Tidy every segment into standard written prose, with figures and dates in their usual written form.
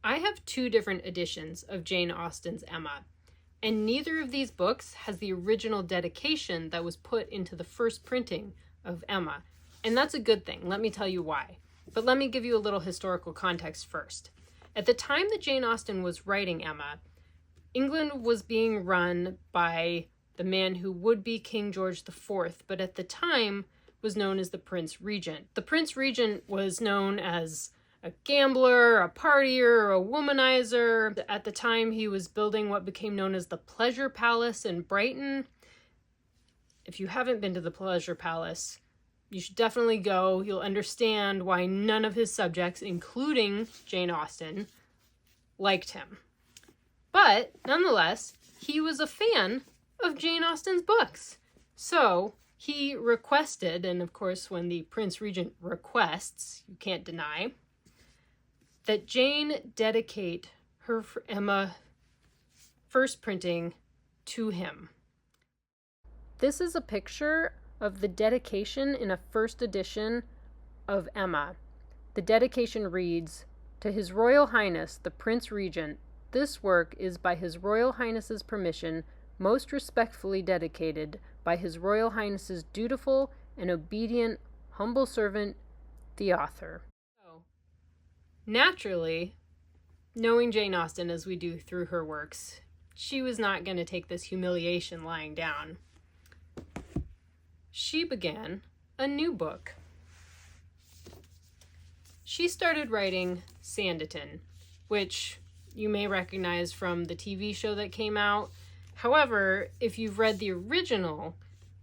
I have two different editions of Jane Austen's Emma, and neither of these books has the original dedication that was put into the first printing of Emma. And that's a good thing. Let me tell you why. But let me give you a little historical context first. At the time that Jane Austen was writing Emma, England was being run by the man who would be King George IV, but at the time was known as the Prince Regent. The Prince Regent was known as a gambler, a partier, a womanizer. At the time, he was building what became known as the Pleasure Palace in Brighton. If you haven't been to the Pleasure Palace, you should definitely go. You'll understand why none of his subjects, including Jane Austen, liked him. But nonetheless, he was a fan of Jane Austen's books. So he requested, and of course when the Prince Regent requests, you can't deny, that Jane dedicate her Emma first printing to him. This is a picture of the dedication in a first edition of Emma. The dedication reads, "To His Royal Highness, the Prince Regent, this work is by His Royal Highness's permission most respectfully dedicated by His Royal Highness's dutiful and obedient humble servant, the author." Naturally, knowing Jane Austen as we do through her works, she was not going to take this humiliation lying down. She began a new book. She started writing Sanditon, which you may recognize from the TV show that came out. However, if you've read the original,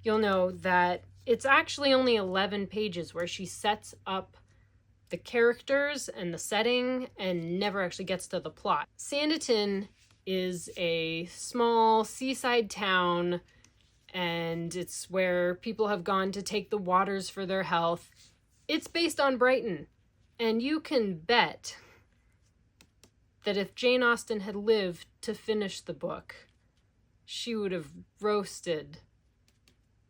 you'll know that it's actually only 11 pages where she sets up the characters and the setting and never actually gets to the plot. Sanditon is a small seaside town, and it's where people have gone to take the waters for their health. It's based on Brighton, and you can bet that if Jane Austen had lived to finish the book, she would have roasted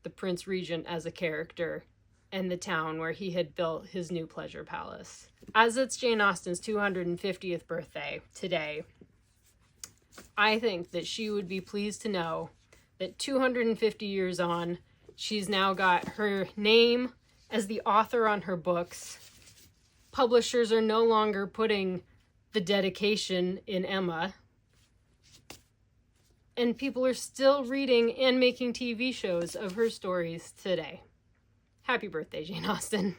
the Prince Regent as a character and the town where he had built his new pleasure palace. As it's Jane Austen's 250th birthday today, I think that she would be pleased to know that 250 years on, she's now got her name as the author on her books. Publishers are no longer putting the dedication in Emma. And people are still reading and making TV shows of her stories today. Happy birthday, Jane Austen.